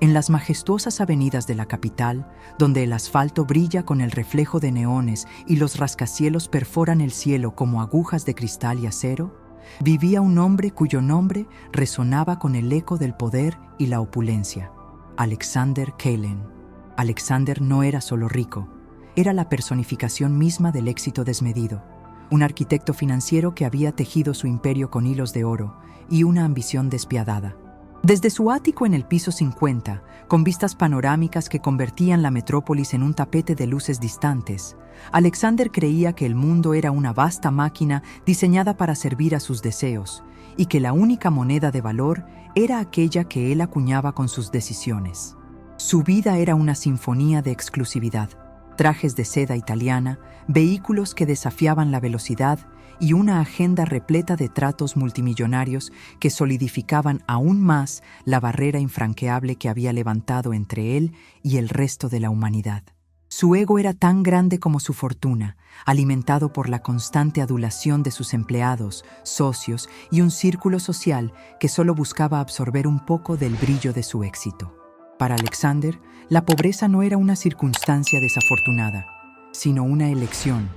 En las majestuosas avenidas de la capital, donde el asfalto brilla con el reflejo de neones y los rascacielos perforan el cielo como agujas de cristal y acero, vivía un hombre cuyo nombre resonaba con el eco del poder y la opulencia: Alexander Kellen. Alexander no era solo rico, era la personificación misma del éxito desmedido, un arquitecto financiero que había tejido su imperio con hilos de oro y una ambición despiadada. Desde su ático en el piso 50, con vistas panorámicas que convertían la metrópolis en un tapete de luces distantes, Alexander creía que el mundo era una vasta máquina diseñada para servir a sus deseos y que la única moneda de valor era aquella que él acuñaba con sus decisiones. Su vida era una sinfonía de exclusividad: trajes de seda italiana, vehículos que desafiaban la velocidad y una agenda repleta de tratos multimillonarios que solidificaban aún más la barrera infranqueable que había levantado entre él y el resto de la humanidad. Su ego era tan grande como su fortuna, alimentado por la constante adulación de sus empleados, socios y un círculo social que solo buscaba absorber un poco del brillo de su éxito. Para Alexander, la pobreza no era una circunstancia desafortunada, sino una elección,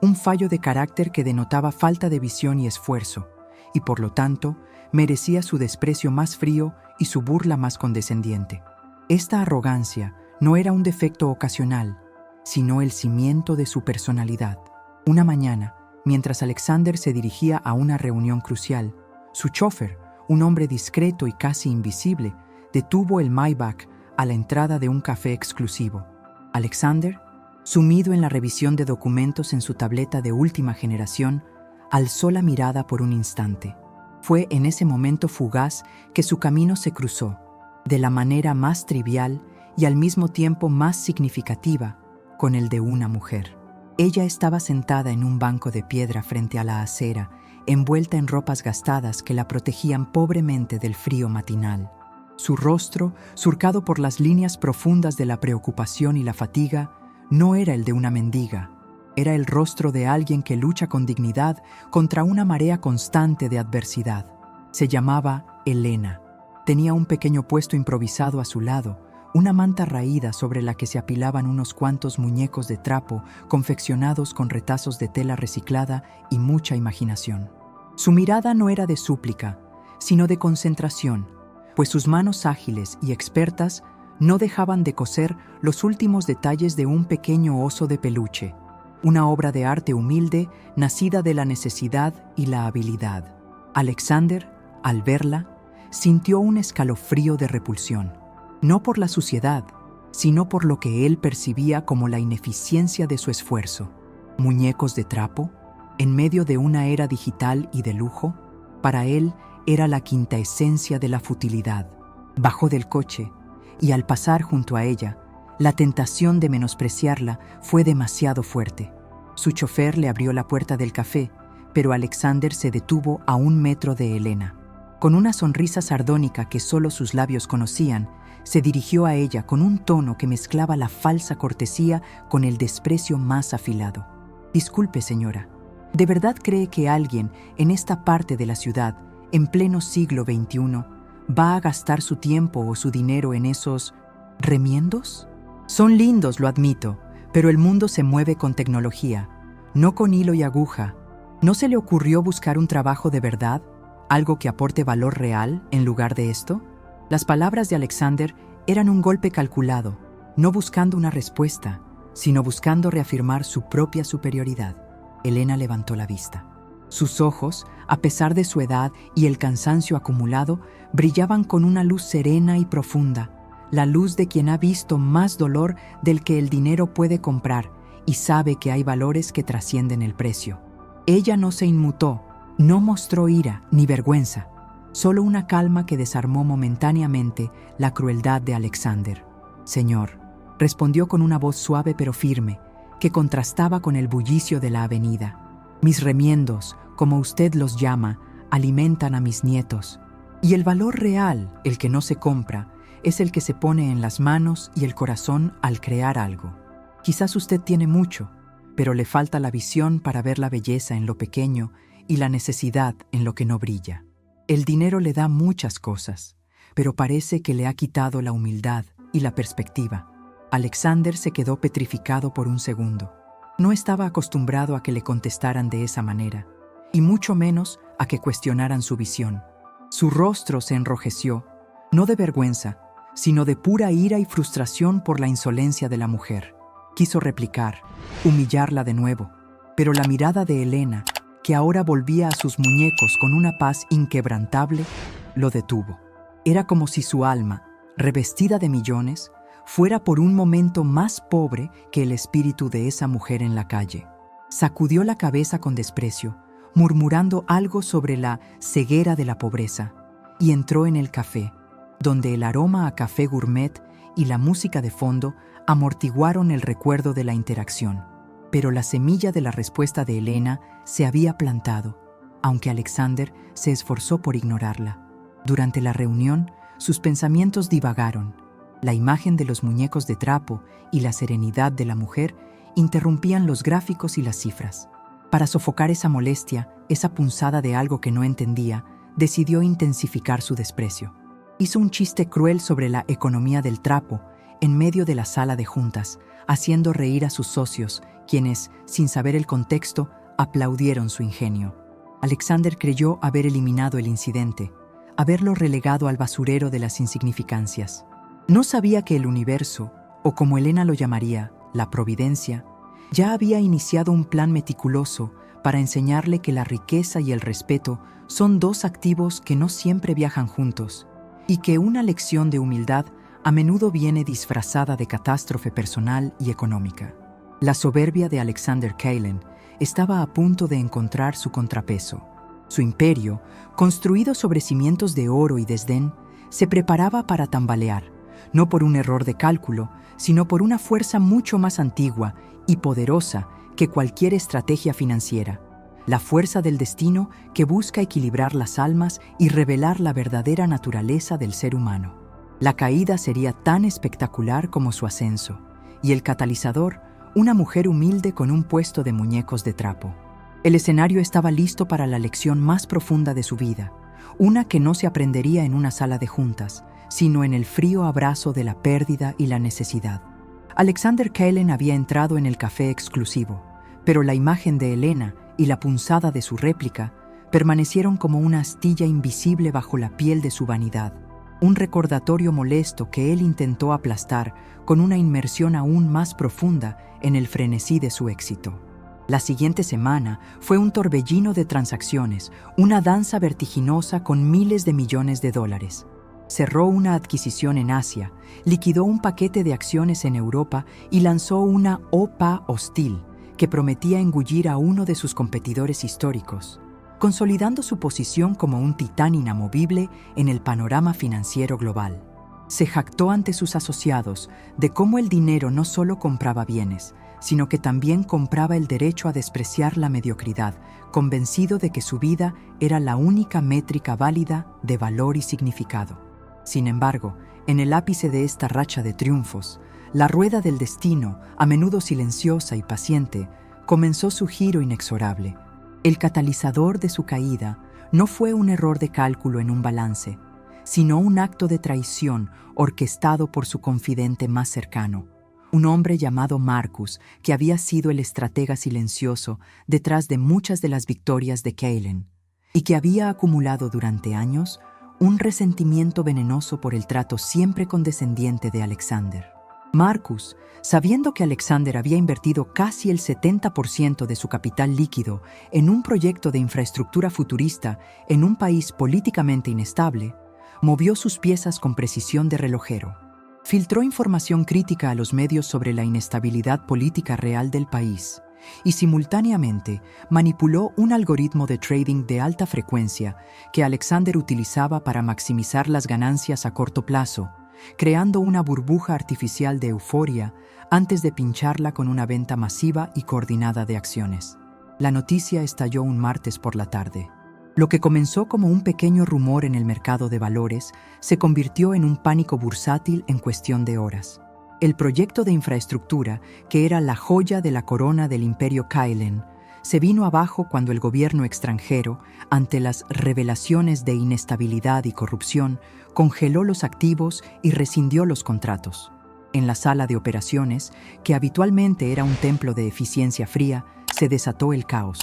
un fallo de carácter que denotaba falta de visión y esfuerzo, y por lo tanto, merecía su desprecio más frío y su burla más condescendiente. Esta arrogancia no era un defecto ocasional, sino el cimiento de su personalidad. Una mañana, mientras Alexander se dirigía a una reunión crucial, su chofer, un hombre discreto y casi invisible, detuvo el Maybach a la entrada de un café exclusivo. Alexander, sumido en la revisión de documentos en su tableta de última generación, alzó la mirada por un instante. Fue en ese momento fugaz que su camino se cruzó, de la manera más trivial y al mismo tiempo más significativa, con el de una mujer. Ella estaba sentada en un banco de piedra frente a la acera, envuelta en ropas gastadas que la protegían pobremente del frío matinal. Su rostro, surcado por las líneas profundas de la preocupación y la fatiga, no era el de una mendiga, era el rostro de alguien que lucha con dignidad contra una marea constante de adversidad. Se llamaba Elena. Tenía un pequeño puesto improvisado a su lado, una manta raída sobre la que se apilaban unos cuantos muñecos de trapo confeccionados con retazos de tela reciclada y mucha imaginación. Su mirada no era de súplica, sino de concentración, pues sus manos ágiles y expertas no dejaban de coser los últimos detalles de un pequeño oso de peluche, una obra de arte humilde nacida de la necesidad y la habilidad. Alexander, al verla, sintió un escalofrío de repulsión, no por la suciedad, sino por lo que él percibía como la ineficiencia de su esfuerzo. ¿Muñecos de trapo? En medio de una era digital y de lujo, para él era la quinta esencia de la futilidad. Bajó del coche y al pasar junto a ella, la tentación de menospreciarla fue demasiado fuerte. Su chofer le abrió la puerta del café, pero Alexander se detuvo a 1 metro de Elena. Con una sonrisa sardónica que solo sus labios conocían, se dirigió a ella con un tono que mezclaba la falsa cortesía con el desprecio más afilado. «Disculpe, señora, ¿de verdad cree que alguien en esta parte de la ciudad, en pleno siglo XXI, va a gastar su tiempo o su dinero en esos remiendos? Son lindos, lo admito, pero el mundo se mueve con tecnología, no con hilo y aguja. ¿No se le ocurrió buscar un trabajo de verdad, algo que aporte valor real en lugar de esto?» Las palabras de Alexander eran un golpe calculado, no buscando una respuesta, sino buscando reafirmar su propia superioridad. Elena levantó la vista. Sus ojos, a pesar de su edad y el cansancio acumulado, brillaban con una luz serena y profunda, la luz de quien ha visto más dolor del que el dinero puede comprar y sabe que hay valores que trascienden el precio. Ella no se inmutó, no mostró ira ni vergüenza, solo una calma que desarmó momentáneamente la crueldad de Alexander. «Señor», respondió con una voz suave pero firme, que contrastaba con el bullicio de la avenida. «Mis remiendos, como usted los llama, alimentan a mis nietos. Y el valor real, el que no se compra, es el que se pone en las manos y el corazón al crear algo. Quizás usted tiene mucho, pero le falta la visión para ver la belleza en lo pequeño y la necesidad en lo que no brilla. El dinero le da muchas cosas, pero parece que le ha quitado la humildad y la perspectiva. Alexander se quedó petrificado por un segundo. No estaba acostumbrado a que le contestaran de esa manera, y mucho menos a que cuestionaran su visión. Su rostro se enrojeció, no de vergüenza, sino de pura ira y frustración por la insolencia de la mujer. Quiso replicar, humillarla de nuevo, pero la mirada de Elena, que ahora volvía a sus muñecos con una paz inquebrantable, lo detuvo. Era como si su alma, revestida de millones, fuera por un momento más pobre que el espíritu de esa mujer en la calle. Sacudió la cabeza con desprecio, murmurando algo sobre la ceguera de la pobreza, y entró en el café, donde el aroma a café gourmet y la música de fondo amortiguaron el recuerdo de la interacción. Pero la semilla de la respuesta de Elena se había plantado, aunque Alexander se esforzó por ignorarla. Durante la reunión, sus pensamientos divagaron. La imagen de los muñecos de trapo y la serenidad de la mujer interrumpían los gráficos y las cifras. Para sofocar esa molestia, esa punzada de algo que no entendía, decidió intensificar su desprecio. Hizo un chiste cruel sobre la economía del trapo en medio de la sala de juntas, haciendo reír a sus socios, quienes, sin saber el contexto, aplaudieron su ingenio. Alexander creyó haber eliminado el incidente, haberlo relegado al basurero de las insignificancias. No sabía que el universo, o como Elena lo llamaría, la providencia, ya había iniciado un plan meticuloso para enseñarle que la riqueza y el respeto son dos activos que no siempre viajan juntos, y que una lección de humildad a menudo viene disfrazada de catástrofe personal y económica. La soberbia de Alexander Kalen estaba a punto de encontrar su contrapeso. Su imperio, construido sobre cimientos de oro y desdén, se preparaba para tambalear, no por un error de cálculo, sino por una fuerza mucho más antigua y poderosa que cualquier estrategia financiera, la fuerza del destino que busca equilibrar las almas y revelar la verdadera naturaleza del ser humano. La caída sería tan espectacular como su ascenso, y el catalizador, una mujer humilde con un puesto de muñecos de trapo. El escenario estaba listo para la lección más profunda de su vida, una que no se aprendería en una sala de juntas, sino en el frío abrazo de la pérdida y la necesidad. Alexander Kalen había entrado en el café exclusivo, pero la imagen de Elena y la punzada de su réplica permanecieron como una astilla invisible bajo la piel de su vanidad, un recordatorio molesto que él intentó aplastar con una inmersión aún más profunda en el frenesí de su éxito. La siguiente semana fue un torbellino de transacciones, una danza vertiginosa con miles de millones de dólares. Cerró una adquisición en Asia, liquidó un paquete de acciones en Europa y lanzó una OPA hostil que prometía engullir a uno de sus competidores históricos, consolidando su posición como un titán inamovible en el panorama financiero global. Se jactó ante sus asociados de cómo el dinero no solo compraba bienes, sino que también compraba el derecho a despreciar la mediocridad, convencido de que su vida era la única métrica válida de valor y significado. Sin embargo, en el ápice de esta racha de triunfos, la rueda del destino, a menudo silenciosa y paciente, comenzó su giro inexorable. El catalizador de su caída no fue un error de cálculo en un balance, sino un acto de traición orquestado por su confidente más cercano, un hombre llamado Marcus, que había sido el estratega silencioso detrás de muchas de las victorias de Kalen, y que había acumulado durante años un resentimiento venenoso por el trato siempre condescendiente de Alexander. Marcus, sabiendo que Alexander había invertido casi el 70% de su capital líquido en un proyecto de infraestructura futurista en un país políticamente inestable, movió sus piezas con precisión de relojero. Filtró información crítica a los medios sobre la inestabilidad política real del país y simultáneamente manipuló un algoritmo de trading de alta frecuencia que Alexander utilizaba para maximizar las ganancias a corto plazo, creando una burbuja artificial de euforia antes de pincharla con una venta masiva y coordinada de acciones. La noticia estalló un martes por la tarde. Lo que comenzó como un pequeño rumor en el mercado de valores se convirtió en un pánico bursátil en cuestión de horas. El proyecto de infraestructura, que era la joya de la corona del imperio Kalen, se vino abajo cuando el gobierno extranjero, ante las revelaciones de inestabilidad y corrupción, congeló los activos y rescindió los contratos. En la sala de operaciones, que habitualmente era un templo de eficiencia fría, se desató el caos.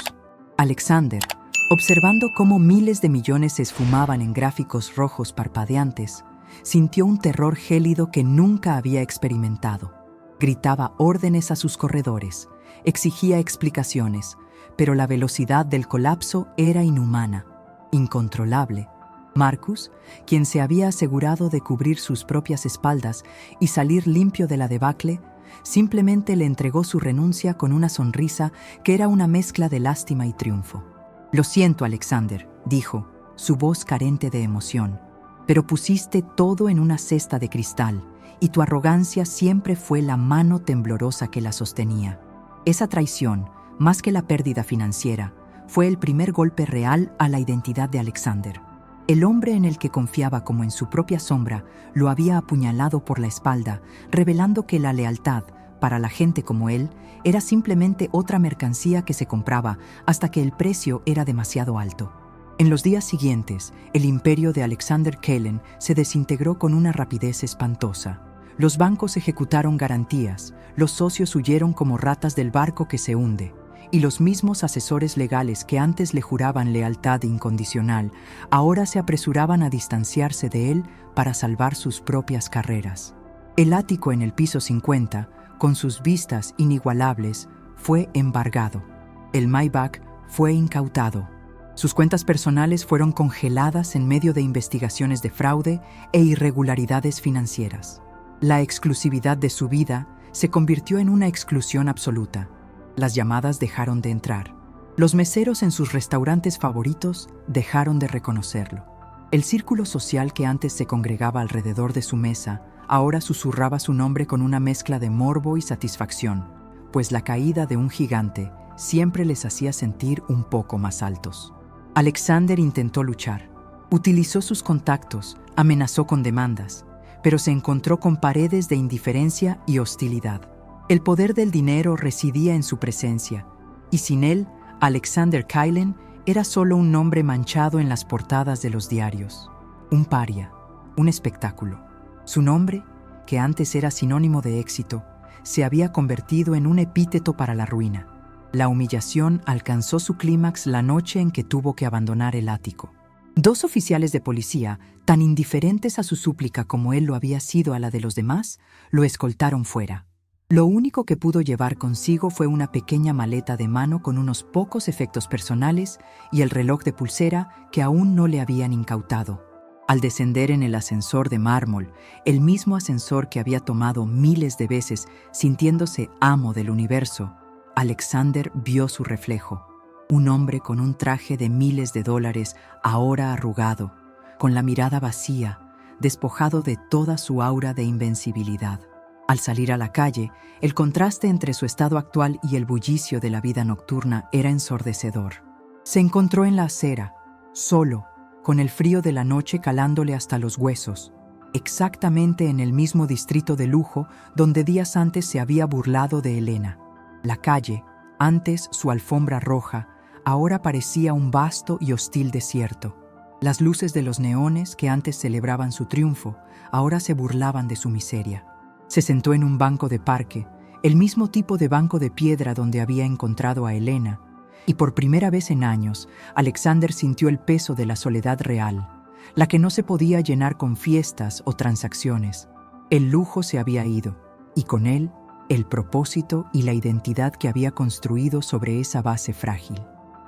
Alexander, observando cómo miles de millones se esfumaban en gráficos rojos parpadeantes, sintió un terror gélido que nunca había experimentado. Gritaba órdenes a sus corredores, exigía explicaciones, pero la velocidad del colapso era inhumana, incontrolable. Marcus, quien se había asegurado de cubrir sus propias espaldas y salir limpio de la debacle, simplemente le entregó su renuncia con una sonrisa que era una mezcla de lástima y triunfo. «Lo siento, Alexander», dijo, su voz carente de emoción, «pero pusiste todo en una cesta de cristal y tu arrogancia siempre fue la mano temblorosa que la sostenía. Esa traición, más que la pérdida financiera, fue el primer golpe real a la identidad de Alexander. El hombre en el que confiaba como en su propia sombra lo había apuñalado por la espalda, revelando que la lealtad, para la gente como él, era simplemente otra mercancía que se compraba hasta que el precio era demasiado alto. En los días siguientes, el imperio de Alexander Kellen se desintegró con una rapidez espantosa. Los bancos ejecutaron garantías, los socios huyeron como ratas del barco que se hunde, y los mismos asesores legales que antes le juraban lealtad incondicional, ahora se apresuraban a distanciarse de él para salvar sus propias carreras. El ático en el piso 50, con sus vistas inigualables, fue embargado. El Maybach fue incautado. Sus cuentas personales fueron congeladas en medio de investigaciones de fraude e irregularidades financieras. La exclusividad de su vida se convirtió en una exclusión absoluta. Las llamadas dejaron de entrar. Los meseros en sus restaurantes favoritos dejaron de reconocerlo. El círculo social que antes se congregaba alrededor de su mesa ahora susurraba su nombre con una mezcla de morbo y satisfacción, pues la caída de un gigante siempre les hacía sentir un poco más altos. Alexander intentó luchar. Utilizó sus contactos, amenazó con demandas, pero se encontró con paredes de indiferencia y hostilidad. El poder del dinero residía en su presencia, y sin él, Alexander Kellen era solo un nombre manchado en las portadas de los diarios. Un paria, un espectáculo. Su nombre, que antes era sinónimo de éxito, se había convertido en un epíteto para la ruina. La humillación alcanzó su clímax la noche en que tuvo que abandonar el ático. 2 oficiales de policía, tan indiferentes a su súplica como él lo había sido a la de los demás, lo escoltaron fuera. Lo único que pudo llevar consigo fue una pequeña maleta de mano con unos pocos efectos personales y el reloj de pulsera que aún no le habían incautado. Al descender en el ascensor de mármol, el mismo ascensor que había tomado miles de veces, sintiéndose amo del universo, Alexander vio su reflejo. Un hombre con un traje de miles de dólares, ahora arrugado, con la mirada vacía, despojado de toda su aura de invencibilidad. Al salir a la calle, el contraste entre su estado actual y el bullicio de la vida nocturna era ensordecedor. Se encontró en la acera, solo, con el frío de la noche calándole hasta los huesos, exactamente en el mismo distrito de lujo donde días antes se había burlado de Elena. La calle, antes su alfombra roja, ahora parecía un vasto y hostil desierto. Las luces de los neones que antes celebraban su triunfo, ahora se burlaban de su miseria. Se sentó en un banco de parque, el mismo tipo de banco de piedra donde había encontrado a Elena, y por primera vez en años, Alexander sintió el peso de la soledad real, la que no se podía llenar con fiestas o transacciones. El lujo se había ido, y con él, el propósito y la identidad que había construido sobre esa base frágil.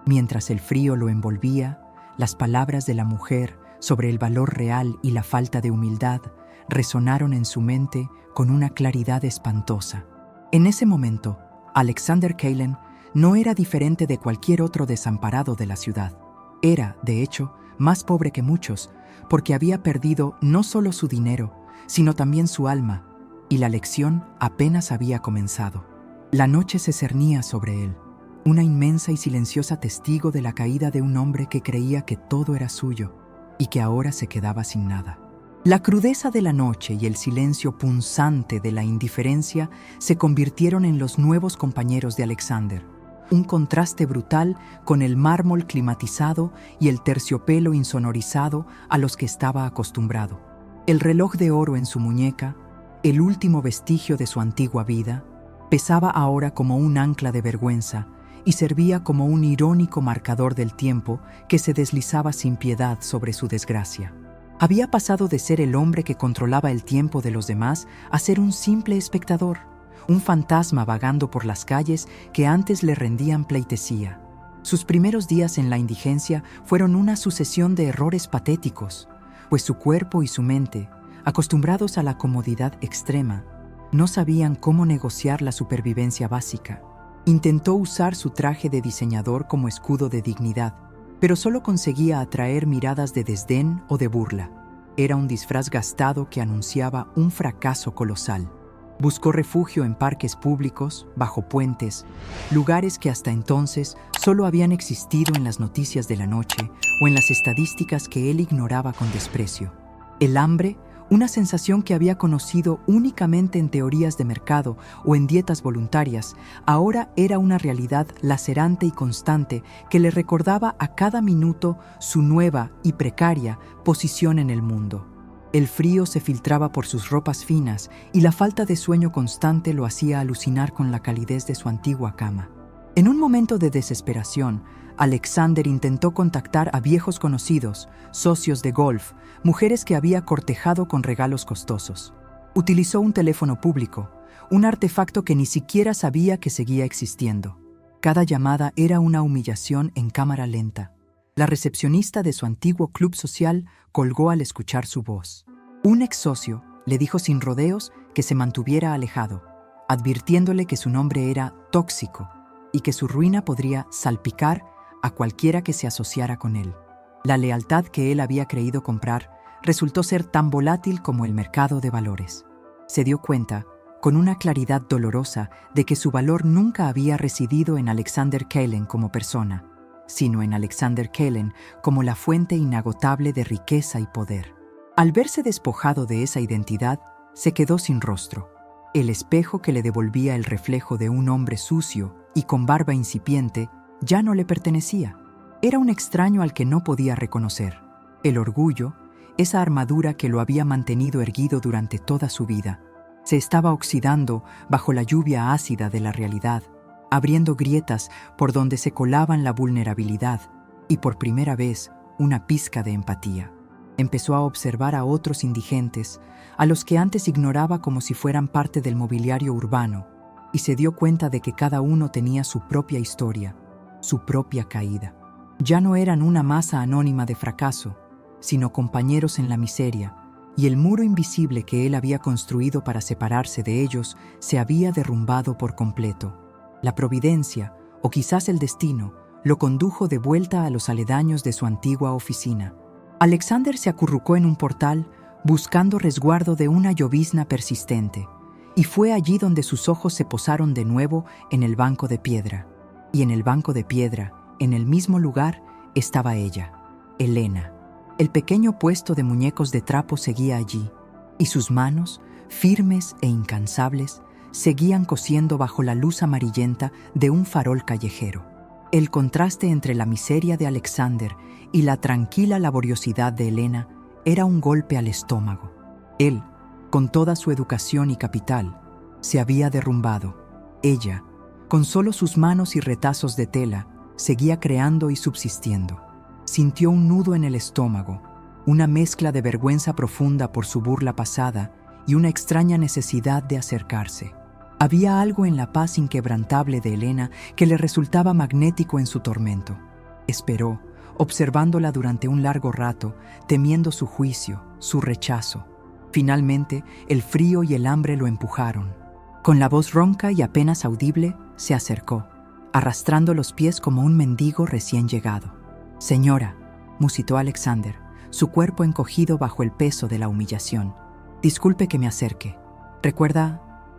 Mientras el frío lo envolvía, las palabras de la mujer sobre el valor real y la falta de humildad resonaron en su mente con una claridad espantosa. En ese momento, Alexander Kellen no era diferente de cualquier otro desamparado de la ciudad. Era, de hecho, más pobre que muchos, porque había perdido no solo su dinero, sino también su alma, y la lección apenas había comenzado. La noche se cernía sobre él, una inmensa y silenciosa testigo de la caída de un hombre que creía que todo era suyo y que ahora se quedaba sin nada. La crudeza de la noche y el silencio punzante de la indiferencia se convirtieron en los nuevos compañeros de Alexander. un contraste brutal con el mármol climatizado y el terciopelo insonorizado a los que estaba acostumbrado. El reloj de oro en su muñeca, el último vestigio de su antigua vida, pesaba ahora como un ancla de vergüenza y servía como un irónico marcador del tiempo que se deslizaba sin piedad sobre su desgracia. Había pasado de ser el hombre que controlaba el tiempo de los demás a ser un simple espectador, un fantasma vagando por las calles que antes le rendían pleitesía. Sus primeros días en la indigencia fueron una sucesión de errores patéticos, pues su cuerpo y su mente, acostumbrados a la comodidad extrema, no sabían cómo negociar la supervivencia básica. Intentó usar su traje de diseñador como escudo de dignidad, pero solo conseguía atraer miradas de desdén o de burla. Era un disfraz gastado que anunciaba un fracaso colosal. Buscó refugio en parques públicos, bajo puentes, lugares que hasta entonces solo habían existido en las noticias de la noche o en las estadísticas que él ignoraba con desprecio. El hambre, una sensación que había conocido únicamente en teorías de mercado o en dietas voluntarias, ahora era una realidad lacerante y constante que le recordaba a cada minuto su nueva y precaria posición en el mundo. El frío se filtraba por sus ropas finas y la falta de sueño constante lo hacía alucinar con la calidez de su antigua cama. En un momento de desesperación, Alexander intentó contactar a viejos conocidos, socios de golf, mujeres que había cortejado con regalos costosos. Utilizó un teléfono público, un artefacto que ni siquiera sabía que seguía existiendo. Cada llamada era una humillación en cámara lenta. La recepcionista de su antiguo club social colgó al escuchar su voz. Un ex socio le dijo sin rodeos que se mantuviera alejado, advirtiéndole que su nombre era tóxico y que su ruina podría salpicar a cualquiera que se asociara con él. La lealtad que él había creído comprar resultó ser tan volátil como el mercado de valores. Se dio cuenta, con una claridad dolorosa, de que su valor nunca había residido en Alexander Kellen como persona, sino en Alexander Kellen como la fuente inagotable de riqueza y poder. Al verse despojado de esa identidad, se quedó sin rostro. El espejo que le devolvía el reflejo de un hombre sucio y con barba incipiente ya no le pertenecía. Era un extraño al que no podía reconocer. El orgullo, esa armadura que lo había mantenido erguido durante toda su vida, se estaba oxidando bajo la lluvia ácida de la realidad, abriendo grietas por donde se colaban la vulnerabilidad y por primera vez una pizca de empatía. Empezó a observar a otros indigentes, a los que antes ignoraba como si fueran parte del mobiliario urbano, y se dio cuenta de que cada uno tenía su propia historia, su propia caída. Ya no eran una masa anónima de fracaso, sino compañeros en la miseria, y el muro invisible que él había construido para separarse de ellos se había derrumbado por completo. La providencia, o quizás el destino, lo condujo de vuelta a los aledaños de su antigua oficina. Alexander se acurrucó en un portal, buscando resguardo de una llovizna persistente, y fue allí donde sus ojos se posaron de nuevo en el banco de piedra. Y en el banco de piedra, en el mismo lugar, estaba ella, Elena. El pequeño puesto de muñecos de trapo seguía allí, y sus manos, firmes e incansables, seguían cosiendo bajo la luz amarillenta de un farol callejero. El contraste entre la miseria de Alexander y la tranquila laboriosidad de Elena era un golpe al estómago. Él, con toda su educación y capital, se había derrumbado. Ella, con solo sus manos y retazos de tela, seguía creando y subsistiendo. Sintió un nudo en el estómago, una mezcla de vergüenza profunda por su burla pasada y una extraña necesidad de acercarse. Había algo en la paz inquebrantable de Elena que le resultaba magnético en su tormento. Esperó, observándola durante un largo rato, temiendo su juicio, su rechazo. Finalmente, el frío y el hambre lo empujaron. Con la voz ronca y apenas audible, se acercó, arrastrando los pies como un mendigo recién llegado. «Señora», musitó Alexander, su cuerpo encogido bajo el peso de la humillación. «Disculpe que me acerque.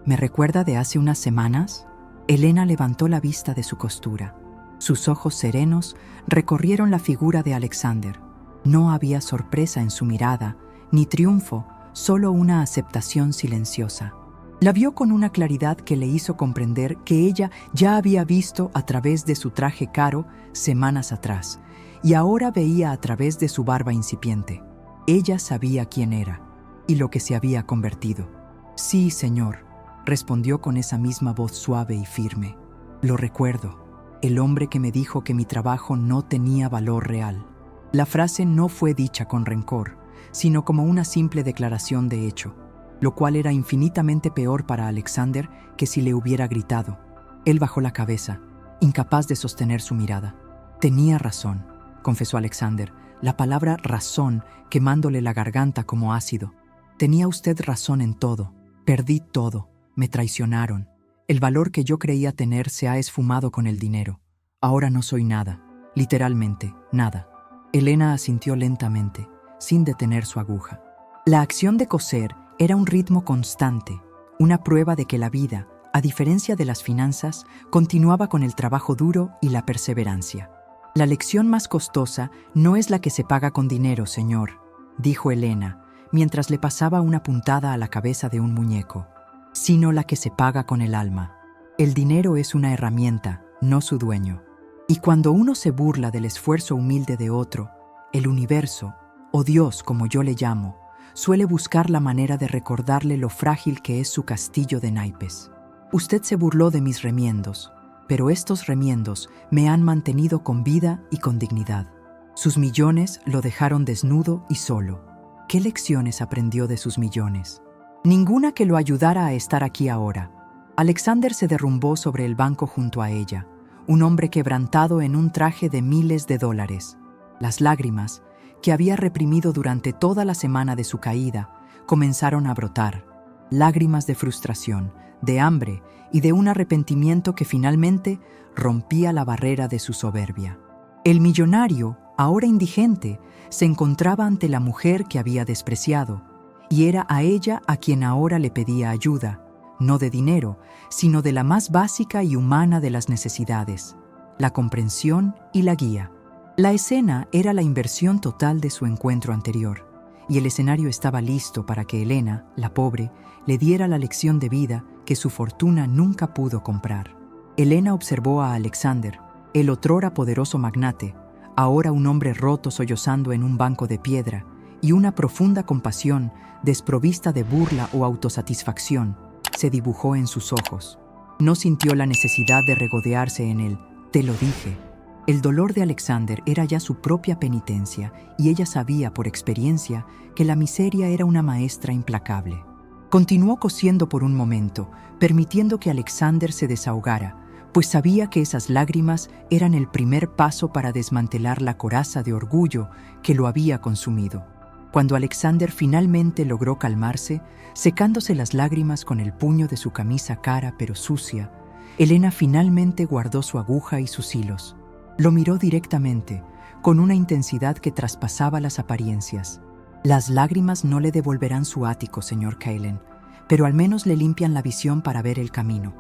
¿Me recuerda de hace unas semanas?» Elena levantó la vista de su costura. Sus ojos serenos recorrieron la figura de Alexander. No había sorpresa en su mirada, ni triunfo, solo una aceptación silenciosa. La vio con una claridad que le hizo comprender que ella ya había visto a través de su traje caro semanas atrás, y ahora veía a través de su barba incipiente. Ella sabía quién era y lo que se había convertido. «Sí, señor», respondió con esa misma voz suave y firme. «Lo recuerdo, el hombre que me dijo que mi trabajo no tenía valor real». La frase no fue dicha con rencor, sino como una simple declaración de hecho, lo cual era infinitamente peor para Alexander que si le hubiera gritado. Él bajó la cabeza, incapaz de sostener su mirada. «Tenía razón», confesó Alexander, la palabra razón quemándole la garganta como ácido. «Tenía usted razón en todo. Perdí todo. Me traicionaron. El valor que yo creía tener se ha esfumado con el dinero. Ahora no soy nada, literalmente nada». Elena asintió lentamente, sin detener su aguja. La acción de coser era un ritmo constante, una prueba de que la vida, a diferencia de las finanzas, continuaba con el trabajo duro y la perseverancia. «La lección más costosa no es la que se paga con dinero, señor», dijo Elena, mientras le pasaba una puntada a la cabeza de un muñeco, «sino la que se paga con el alma. El dinero es una herramienta, no su dueño. Y cuando uno se burla del esfuerzo humilde de otro, el universo, o Dios como yo le llamo, suele buscar la manera de recordarle lo frágil que es su castillo de naipes. Usted se burló de mis remiendos, pero estos remiendos me han mantenido con vida y con dignidad. Sus millones lo dejaron desnudo y solo. ¿Qué lecciones aprendió de sus millones? Ninguna que lo ayudara a estar aquí ahora». Alexander se derrumbó sobre el banco junto a ella, un hombre quebrantado en un traje de miles de dólares. Las lágrimas, que había reprimido durante toda la semana de su caída, comenzaron a brotar. Lágrimas de frustración, de hambre y de un arrepentimiento que finalmente rompía la barrera de su soberbia. El millonario, ahora indigente, se encontraba ante la mujer que había despreciado, y era a ella a quien ahora le pedía ayuda, no de dinero, sino de la más básica y humana de las necesidades, la comprensión y la guía. La escena era la inversión total de su encuentro anterior, y el escenario estaba listo para que Elena, la pobre, le diera la lección de vida que su fortuna nunca pudo comprar. Elena observó a Alexander, el otrora poderoso magnate, ahora un hombre roto sollozando en un banco de piedra, y una profunda compasión, desprovista de burla o autosatisfacción, se dibujó en sus ojos. No sintió la necesidad de regodearse en él. «Te lo dije». El dolor de Alexander era ya su propia penitencia, y ella sabía por experiencia que la miseria era una maestra implacable. Continuó cosiendo por un momento, permitiendo que Alexander se desahogara, pues sabía que esas lágrimas eran el primer paso para desmantelar la coraza de orgullo que lo había consumido. Cuando Alexander finalmente logró calmarse, secándose las lágrimas con el puño de su camisa cara pero sucia, Elena finalmente guardó su aguja y sus hilos. Lo miró directamente, con una intensidad que traspasaba las apariencias. «Las lágrimas no le devolverán su ático, señor Kaelen, pero al menos le limpian la visión para ver el camino».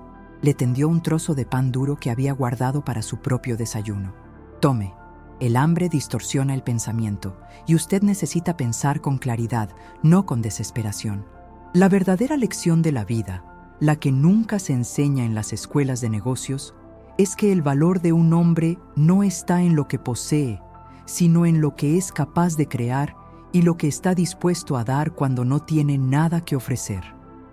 Le tendió un trozo de pan duro que había guardado para su propio desayuno. «Tome. El hambre distorsiona el pensamiento, y usted necesita pensar con claridad, no con desesperación. La verdadera lección de la vida, la que nunca se enseña en las escuelas de negocios, es que el valor de un hombre no está en lo que posee, sino en lo que es capaz de crear y lo que está dispuesto a dar cuando no tiene nada que ofrecer».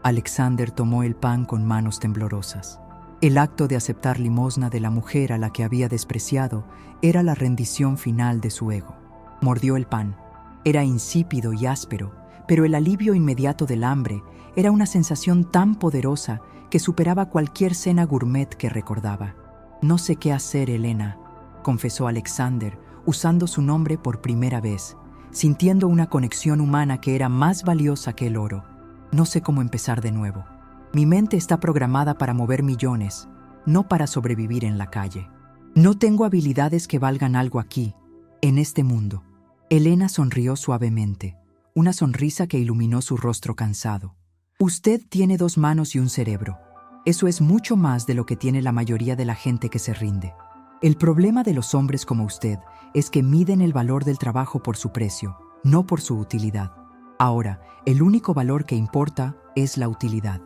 Alexander tomó el pan con manos temblorosas. El acto de aceptar limosna de la mujer a la que había despreciado era la rendición final de su ego. Mordió el pan. Era insípido y áspero, pero el alivio inmediato del hambre era una sensación tan poderosa que superaba cualquier cena gourmet que recordaba. «No sé qué hacer, Elena», confesó Alexander, usando su nombre por primera vez, sintiendo una conexión humana que era más valiosa que el oro. «No sé cómo empezar de nuevo. Mi mente está programada para mover millones, no para sobrevivir en la calle. No tengo habilidades que valgan algo aquí, en este mundo». Elena sonrió suavemente, una sonrisa que iluminó su rostro cansado. «Usted tiene 2 manos y un cerebro. Eso es mucho más de lo que tiene la mayoría de la gente que se rinde. El problema de los hombres como usted es que miden el valor del trabajo por su precio, no por su utilidad. Ahora, el único valor que importa es la utilidad.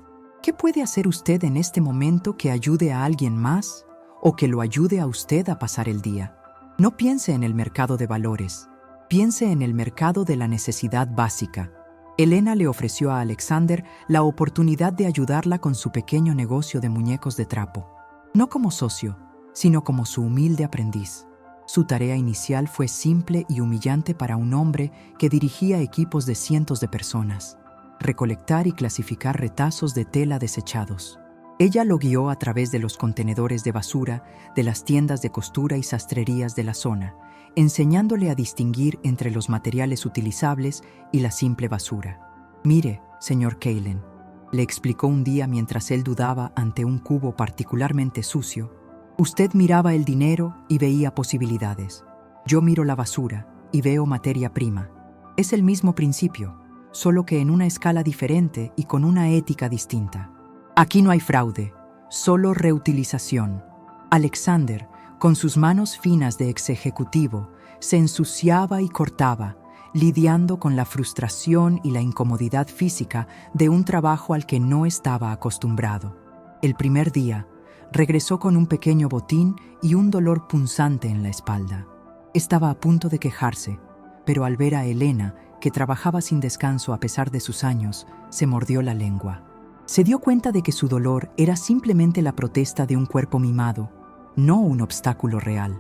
¿Qué puede hacer usted en este momento que ayude a alguien más o que lo ayude a usted a pasar el día? No piense en el mercado de valores, piense en el mercado de la necesidad básica. Elena le ofreció a Alexander la oportunidad de ayudarla con su pequeño negocio de muñecos de trapo. No como socio, sino como su humilde aprendiz. Su tarea inicial fue simple y humillante para un hombre que dirigía equipos de cientos de personas: recolectar y clasificar retazos de tela desechados. Ella lo guió a través de los contenedores de basura, de las tiendas de costura y sastrerías de la zona, enseñándole a distinguir entre los materiales utilizables y la simple basura. «Mire, señor Kalen», le explicó un día mientras él dudaba ante un cubo particularmente sucio, «usted miraba el dinero y veía posibilidades. Yo miro la basura y veo materia prima. Es el mismo principio, solo que en una escala diferente y con una ética distinta. Aquí no hay fraude, solo reutilización». Alexander, con sus manos finas de ex ejecutivo, se ensuciaba y cortaba, lidiando con la frustración y la incomodidad física de un trabajo al que no estaba acostumbrado. El primer día, regresó con un pequeño botín y un dolor punzante en la espalda. Estaba a punto de quejarse, pero al ver a Elena, que trabajaba sin descanso a pesar de sus años, se mordió la lengua. Se dio cuenta de que su dolor era simplemente la protesta de un cuerpo mimado, no un obstáculo real.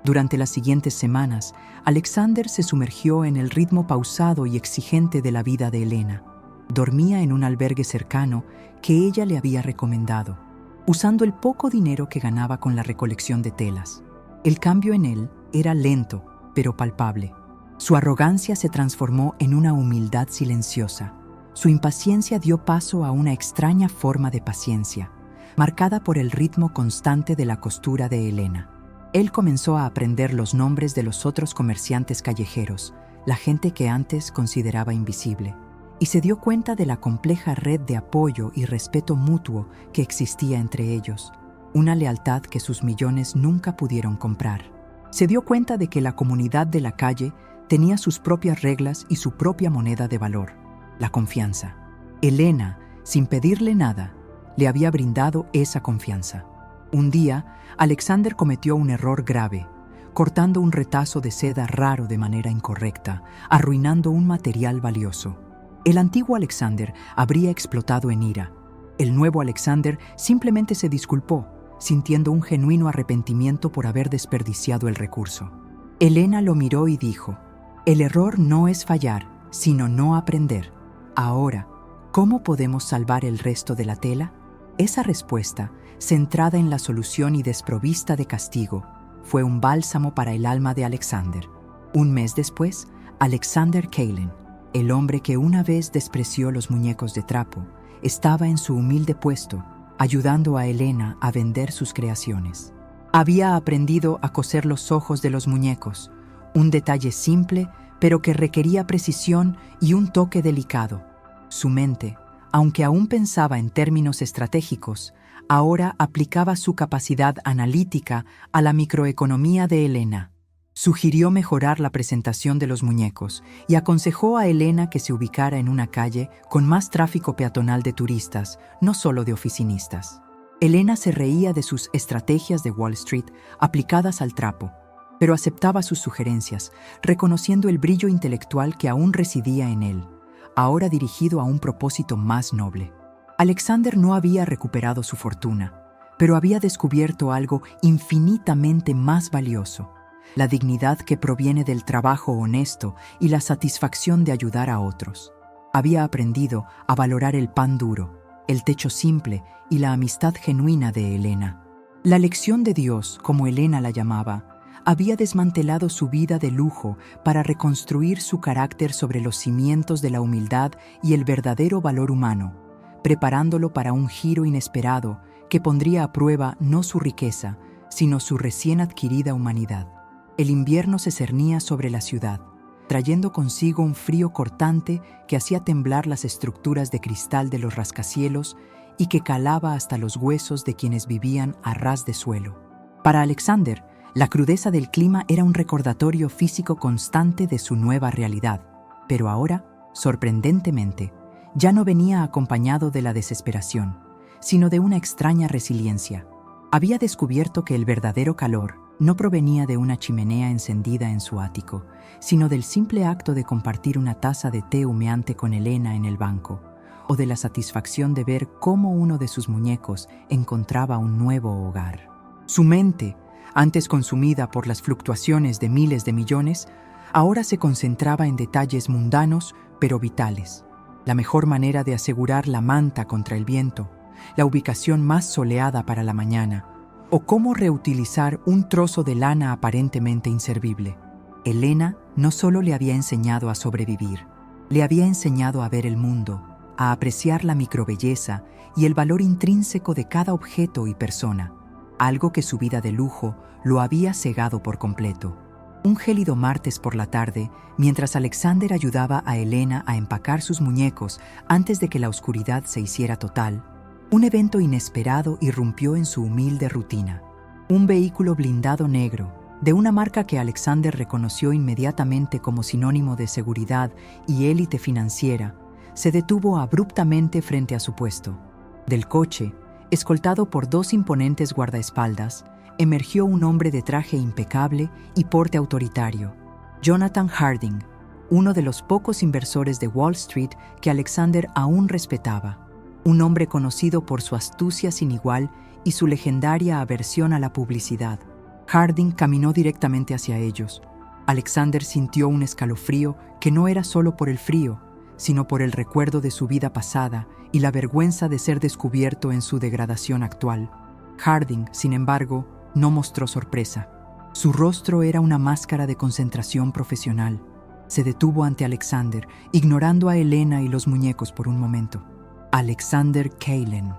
Durante las siguientes semanas, Alexander se sumergió en el ritmo pausado y exigente de la vida de Elena. Dormía en un albergue cercano que ella le había recomendado, usando el poco dinero que ganaba con la recolección de telas. El cambio en él era lento, pero palpable. Su arrogancia se transformó en una humildad silenciosa. Su impaciencia dio paso a una extraña forma de paciencia, marcada por el ritmo constante de la costura de Elena. Él comenzó a aprender los nombres de los otros comerciantes callejeros, la gente que antes consideraba invisible, y se dio cuenta de la compleja red de apoyo y respeto mutuo que existía entre ellos, una lealtad que sus millones nunca pudieron comprar. Se dio cuenta de que la comunidad de la calle tenía sus propias reglas y su propia moneda de valor: la confianza. Elena, sin pedirle nada, le había brindado esa confianza. Un día, Alexander cometió un error grave, cortando un retazo de seda raro de manera incorrecta, arruinando un material valioso. El antiguo Alexander habría explotado en ira. El nuevo Alexander simplemente se disculpó, sintiendo un genuino arrepentimiento por haber desperdiciado el recurso. Elena lo miró y dijo: «El error no es fallar, sino no aprender. Ahora, ¿cómo podemos salvar el resto de la tela?». Esa respuesta, centrada en la solución y desprovista de castigo, fue un bálsamo para el alma de Alexander. Un mes después, Alexander Kalen, el hombre que una vez despreció los muñecos de trapo, estaba en su humilde puesto, ayudando a Elena a vender sus creaciones. Había aprendido a coser los ojos de los muñecos, un detalle simple, pero que requería precisión y un toque delicado. Su mente, aunque aún pensaba en términos estratégicos, ahora aplicaba su capacidad analítica a la microeconomía de Elena. Sugirió mejorar la presentación de los muñecos y aconsejó a Elena que se ubicara en una calle con más tráfico peatonal de turistas, no solo de oficinistas. Elena se reía de sus estrategias de Wall Street aplicadas al trapo, pero aceptaba sus sugerencias, reconociendo el brillo intelectual que aún residía en él, ahora dirigido a un propósito más noble. Alexander no había recuperado su fortuna, pero había descubierto algo infinitamente más valioso: la dignidad que proviene del trabajo honesto y la satisfacción de ayudar a otros. Había aprendido a valorar el pan duro, el techo simple y la amistad genuina de Elena. La lección de Dios, como Elena la llamaba, había desmantelado su vida de lujo para reconstruir su carácter sobre los cimientos de la humildad y el verdadero valor humano, preparándolo para un giro inesperado que pondría a prueba no su riqueza, sino su recién adquirida humanidad. El invierno se cernía sobre la ciudad, trayendo consigo un frío cortante que hacía temblar las estructuras de cristal de los rascacielos y que calaba hasta los huesos de quienes vivían a ras de suelo. Para Alexander, la crudeza del clima era un recordatorio físico constante de su nueva realidad, pero ahora, sorprendentemente, ya no venía acompañado de la desesperación, sino de una extraña resiliencia. Había descubierto que el verdadero calor no provenía de una chimenea encendida en su ático, sino del simple acto de compartir una taza de té humeante con Elena en el banco, o de la satisfacción de ver cómo uno de sus muñecos encontraba un nuevo hogar. Su mente, antes consumida por las fluctuaciones de miles de millones, ahora se concentraba en detalles mundanos pero vitales. La mejor manera de asegurar la manta contra el viento, la ubicación más soleada para la mañana, o cómo reutilizar un trozo de lana aparentemente inservible. Elena no solo le había enseñado a sobrevivir, le había enseñado a ver el mundo, a apreciar la microbelleza y el valor intrínseco de cada objeto y persona, algo que su vida de lujo lo había cegado por completo. Un gélido martes por la tarde, mientras Alexander ayudaba a Elena a empacar sus muñecos antes de que la oscuridad se hiciera total, un evento inesperado irrumpió en su humilde rutina. Un vehículo blindado negro, de una marca que Alexander reconoció inmediatamente como sinónimo de seguridad y élite financiera, se detuvo abruptamente frente a su puesto. Del coche, escoltado por 2 imponentes guardaespaldas, emergió un hombre de traje impecable y porte autoritario, Jonathan Harding, uno de los pocos inversores de Wall Street que Alexander aún respetaba. Un hombre conocido por su astucia sin igual y su legendaria aversión a la publicidad. Harding caminó directamente hacia ellos. Alexander sintió un escalofrío que no era solo por el frío, sino por el recuerdo de su vida pasada y la vergüenza de ser descubierto en su degradación actual. Harding, sin embargo, no mostró sorpresa. Su rostro era una máscara de concentración profesional. Se detuvo ante Alexander, ignorando a Elena y los muñecos por un momento. Alexander Keilen,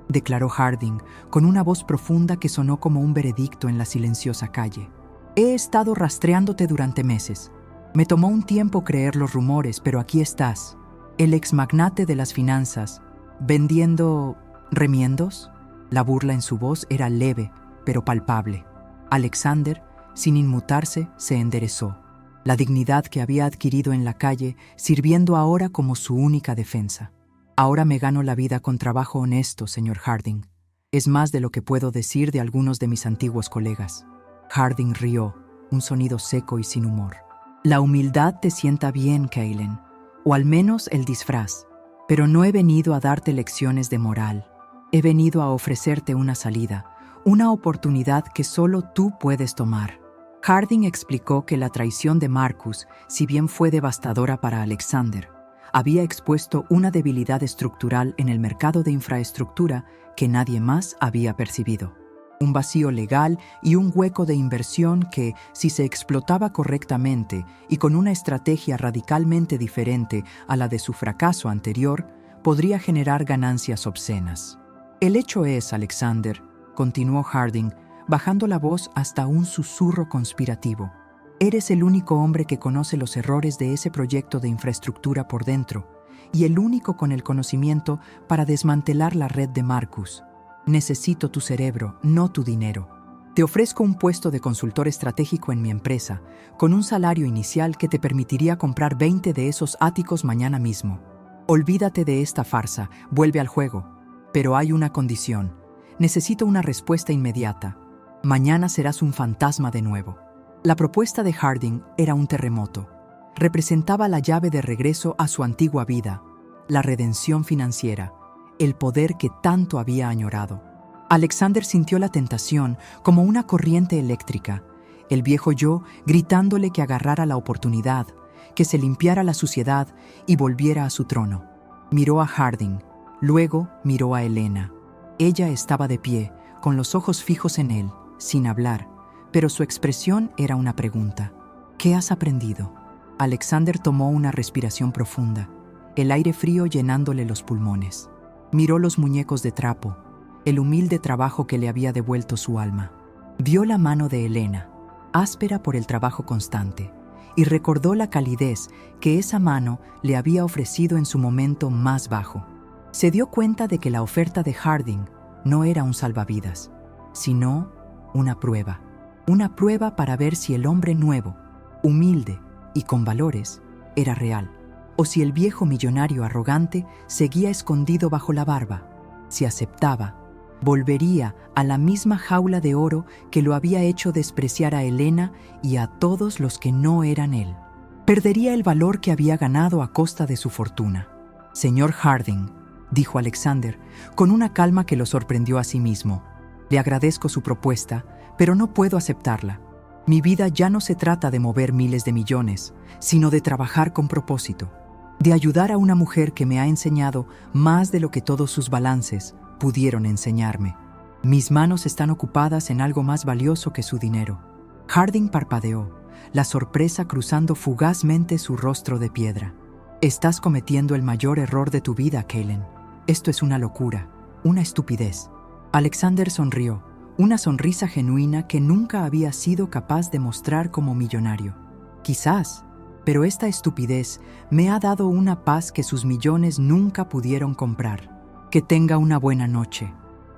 declaró Harding, con una voz profunda que sonó como un veredicto en la silenciosa calle. He estado rastreándote durante meses. Me tomó un tiempo creer los rumores, pero aquí estás, el exmagnate de las finanzas, vendiendo remiendos. La burla en su voz era leve, pero palpable. Alexander, sin inmutarse, se enderezó. La dignidad que había adquirido en la calle, sirviendo ahora como su única defensa. Ahora me gano la vida con trabajo honesto, señor Harding. Es más de lo que puedo decir de algunos de mis antiguos colegas. Harding rió, un sonido seco y sin humor. La humildad te sienta bien, Keilen, o al menos el disfraz. Pero no he venido a darte lecciones de moral. He venido a ofrecerte una salida, una oportunidad que solo tú puedes tomar. Harding explicó que la traición de Marcus, si bien fue devastadora para Alexander, había expuesto una debilidad estructural en el mercado de infraestructura que nadie más había percibido. Un vacío legal y un hueco de inversión que, si se explotaba correctamente y con una estrategia radicalmente diferente a la de su fracaso anterior, podría generar ganancias obscenas. El hecho es, Alexander, continuó Harding, bajando la voz hasta un susurro conspirativo. Eres el único hombre que conoce los errores de ese proyecto de infraestructura por dentro y el único con el conocimiento para desmantelar la red de Marcus. Necesito tu cerebro, no tu dinero. Te ofrezco un puesto de consultor estratégico en mi empresa, con un salario inicial que te permitiría comprar 20 de esos áticos mañana mismo. Olvídate de esta farsa, vuelve al juego. Pero hay una condición. Necesito una respuesta inmediata. Mañana serás un fantasma de nuevo. La propuesta de Harding era un terremoto. Representaba la llave de regreso a su antigua vida, la redención financiera, el poder que tanto había añorado. Alexander sintió la tentación como una corriente eléctrica, el viejo yo gritándole que agarrara la oportunidad, que se limpiara la suciedad y volviera a su trono. Miró a Harding, luego miró a Elena. Ella estaba de pie, con los ojos fijos en él, sin hablar, pero su expresión era una pregunta. ¿Qué has aprendido? Alexander tomó una respiración profunda, el aire frío llenándole los pulmones. Miró los muñecos de trapo, el humilde trabajo que le había devuelto su alma. Vio la mano de Elena, áspera por el trabajo constante, y recordó la calidez que esa mano le había ofrecido en su momento más bajo. Se dio cuenta de que la oferta de Harding no era un salvavidas, sino una prueba para ver si el hombre nuevo, humilde y con valores, era real, o si el viejo millonario arrogante seguía escondido bajo la barba. si aceptaba, volvería a la misma jaula de oro que lo había hecho despreciar a Helena y a todos los que no eran él. Perdería el valor que había ganado a costa de su fortuna. «Señor Harding», dijo Alexander, con una calma que lo sorprendió a sí mismo, «le agradezco su propuesta, pero no puedo aceptarla. Mi vida ya no se trata de mover miles de millones, sino de trabajar con propósito, de ayudar a una mujer que me ha enseñado más de lo que todos sus balances pudieron enseñarme. Mis manos están ocupadas en algo más valioso que su dinero». Harding parpadeó, la sorpresa cruzando fugazmente su rostro de piedra. «Estás cometiendo el mayor error de tu vida, Kellen. Esto es una locura, una estupidez». Alexander sonrió, una sonrisa genuina que nunca había sido capaz de mostrar como millonario. «Quizás, pero esta estupidez me ha dado una paz que sus millones nunca pudieron comprar. Que tenga una buena noche».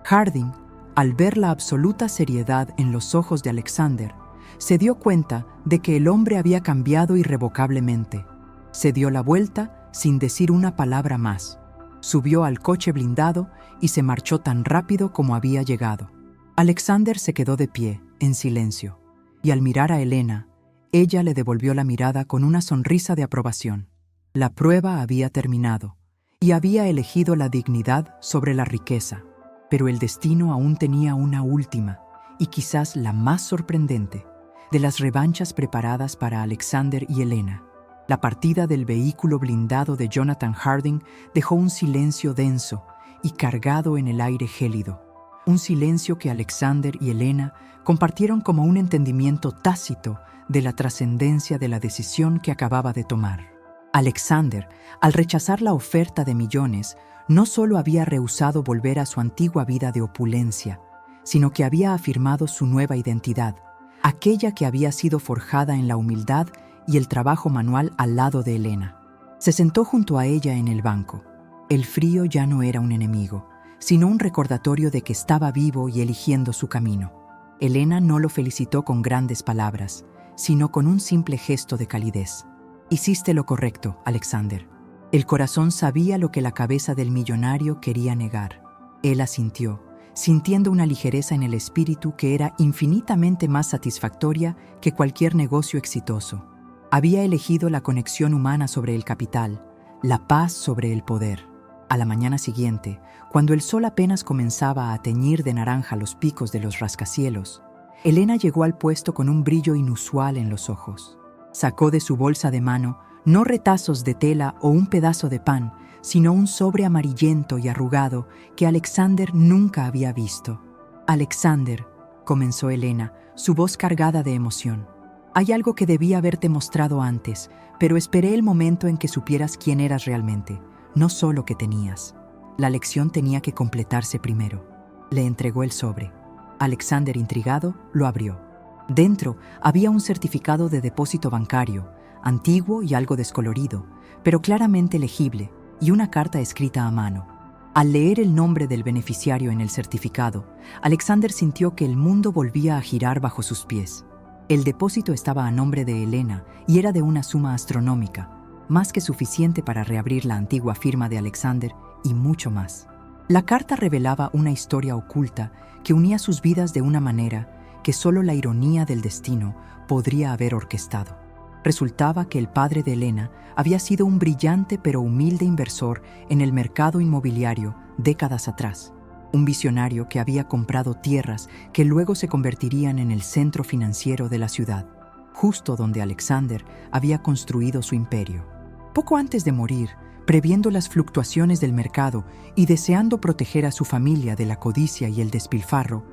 Harding, al ver la absoluta seriedad en los ojos de Alexander, se dio cuenta de que el hombre había cambiado irrevocablemente. Se dio la vuelta sin decir una palabra más. Subió al coche blindado y se marchó tan rápido como había llegado. Alexander se quedó de pie, en silencio, y al mirar a Helena, ella le devolvió la mirada con una sonrisa de aprobación. La prueba había terminado, y había elegido la dignidad sobre la riqueza, pero el destino aún tenía una última, y quizás la más sorprendente, de las revanchas preparadas para Alexander y Helena. La partida del vehículo blindado de Jonathan Harding dejó un silencio denso y cargado en el aire gélido. Un silencio que Alexander y Helena compartieron como un entendimiento tácito de la trascendencia de la decisión que acababa de tomar. Alexander, al rechazar la oferta de millones, no solo había rehusado volver a su antigua vida de opulencia, sino que había afirmado su nueva identidad, aquella que había sido forjada en la humildad y el trabajo manual al lado de Helena. Se sentó junto a ella en el banco. El frío ya no era un enemigo, sino un recordatorio de que estaba vivo y eligiendo su camino. Helena no lo felicitó con grandes palabras, sino con un simple gesto de calidez. «Hiciste lo correcto, Alexander». El corazón sabía lo que la cabeza del millonario quería negar. Él asintió, sintiendo una ligereza en el espíritu que era infinitamente más satisfactoria que cualquier negocio exitoso. Había elegido la conexión humana sobre el capital, la paz sobre el poder. A la mañana siguiente, cuando el sol apenas comenzaba a teñir de naranja los picos de los rascacielos, Helena llegó al puesto con un brillo inusual en los ojos. Sacó de su bolsa de mano no retazos de tela o un pedazo de pan, sino un sobre amarillento y arrugado que Alexander nunca había visto. «Alexander», comenzó Helena, su voz cargada de emoción, «hay algo que debí haberte mostrado antes, pero esperé el momento en que supieras quién eras realmente, no solo qué tenías. La lección tenía que completarse primero». Le entregó el sobre. Alexander, intrigado, lo abrió. Dentro había un certificado de depósito bancario, antiguo y algo descolorido, pero claramente legible, y una carta escrita a mano. Al leer el nombre del beneficiario en el certificado, Alexander sintió que el mundo volvía a girar bajo sus pies. El depósito estaba a nombre de Helena y era de una suma astronómica, más que suficiente para reabrir la antigua firma de Alexander y mucho más. La carta revelaba una historia oculta que unía sus vidas de una manera que solo la ironía del destino podría haber orquestado. Resultaba que el padre de Helena había sido un brillante pero humilde inversor en el mercado inmobiliario décadas atrás, un visionario que había comprado tierras que luego se convertirían en el centro financiero de la ciudad, justo donde Alexander había construido su imperio. Poco antes de morir, previendo las fluctuaciones del mercado y deseando proteger a su familia de la codicia y el despilfarro,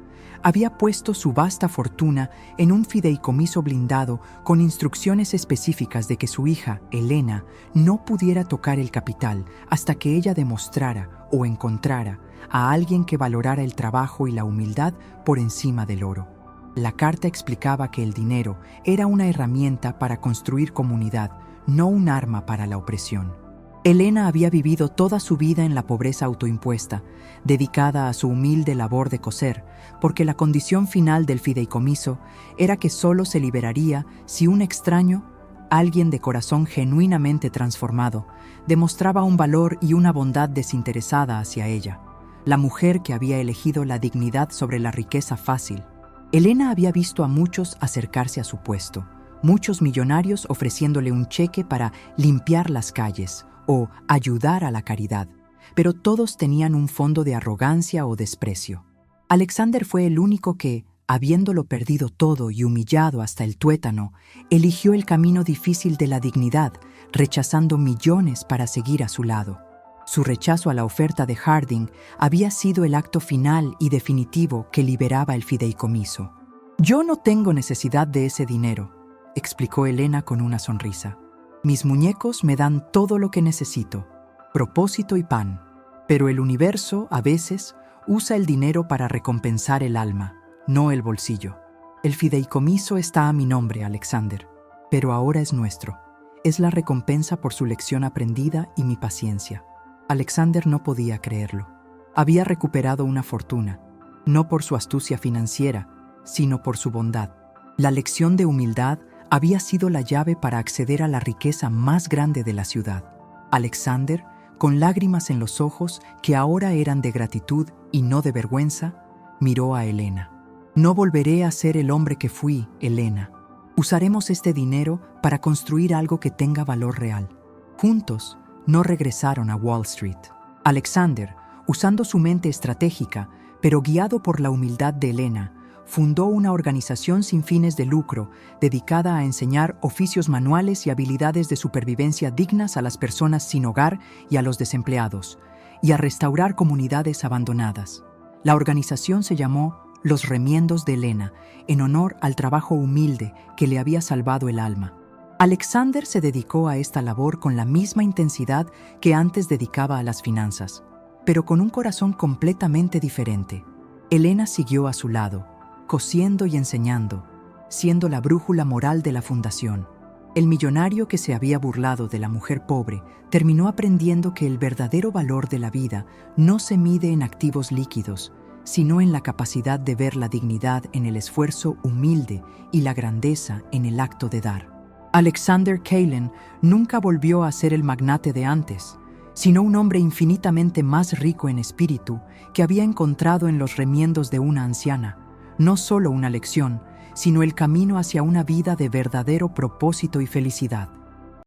había puesto su vasta fortuna en un fideicomiso blindado con instrucciones específicas de que su hija, Helena, no pudiera tocar el capital hasta que ella demostrara o encontrara a alguien que valorara el trabajo y la humildad por encima del oro. La carta explicaba que el dinero era una herramienta para construir comunidad, no un arma para la opresión. Helena había vivido toda su vida en la pobreza autoimpuesta, dedicada a su humilde labor de coser, porque la condición final del fideicomiso era que solo se liberaría si un extraño, alguien de corazón genuinamente transformado, demostraba un valor y una bondad desinteresada hacia ella. la mujer que había elegido la dignidad sobre la riqueza fácil. Elena había visto a muchos acercarse a su puesto, muchos millonarios ofreciéndole un cheque para limpiar las calles o ayudar a la caridad, pero todos tenían un fondo de arrogancia o desprecio. Alexander fue el único que, habiéndolo perdido todo y humillado hasta el tuétano, eligió el camino difícil de la dignidad, rechazando millones para seguir a su lado. Su rechazo a la oferta de Harding había sido el acto final y definitivo que liberaba el fideicomiso. «Yo no tengo necesidad de ese dinero», explicó Elena con una sonrisa. «Mis muñecos me dan todo lo que necesito, propósito y pan. Pero el universo, a veces, usa el dinero para recompensar el alma, no el bolsillo. El fideicomiso está a mi nombre, Alexander, pero ahora es nuestro. Es la recompensa por su lección aprendida y mi paciencia». Alexander no podía creerlo. Había recuperado una fortuna, no por su astucia financiera, sino por su bondad. La lección de humildad había sido la llave para acceder a la riqueza más grande de la ciudad. Alexander, con lágrimas en los ojos que ahora eran de gratitud y no de vergüenza, miró a Elena. «No volveré a ser el hombre que fui, Elena. Usaremos este dinero para construir algo que tenga valor real». Juntos, no regresaron a Wall Street. Alexander, usando su mente estratégica, pero guiado por la humildad de Elena, fundó una organización sin fines de lucro dedicada a enseñar oficios manuales y habilidades de supervivencia dignas a las personas sin hogar y a los desempleados, y a restaurar comunidades abandonadas. La organización se llamó Los Remiendos de Elena, en honor al trabajo humilde que le había salvado el alma. Alexander se dedicó a esta labor con la misma intensidad que antes dedicaba a las finanzas, pero con un corazón completamente diferente. Elena siguió a su lado, cosiendo y enseñando, siendo la brújula moral de la fundación. El millonario que se había burlado de la mujer pobre terminó aprendiendo que el verdadero valor de la vida no se mide en activos líquidos, sino en la capacidad de ver la dignidad en el esfuerzo humilde y la grandeza en el acto de dar. Alexander Kalen nunca volvió a ser el magnate de antes, sino un hombre infinitamente más rico en espíritu que había encontrado en los remiendos de una anciana, no solo una lección, sino el camino hacia una vida de verdadero propósito y felicidad.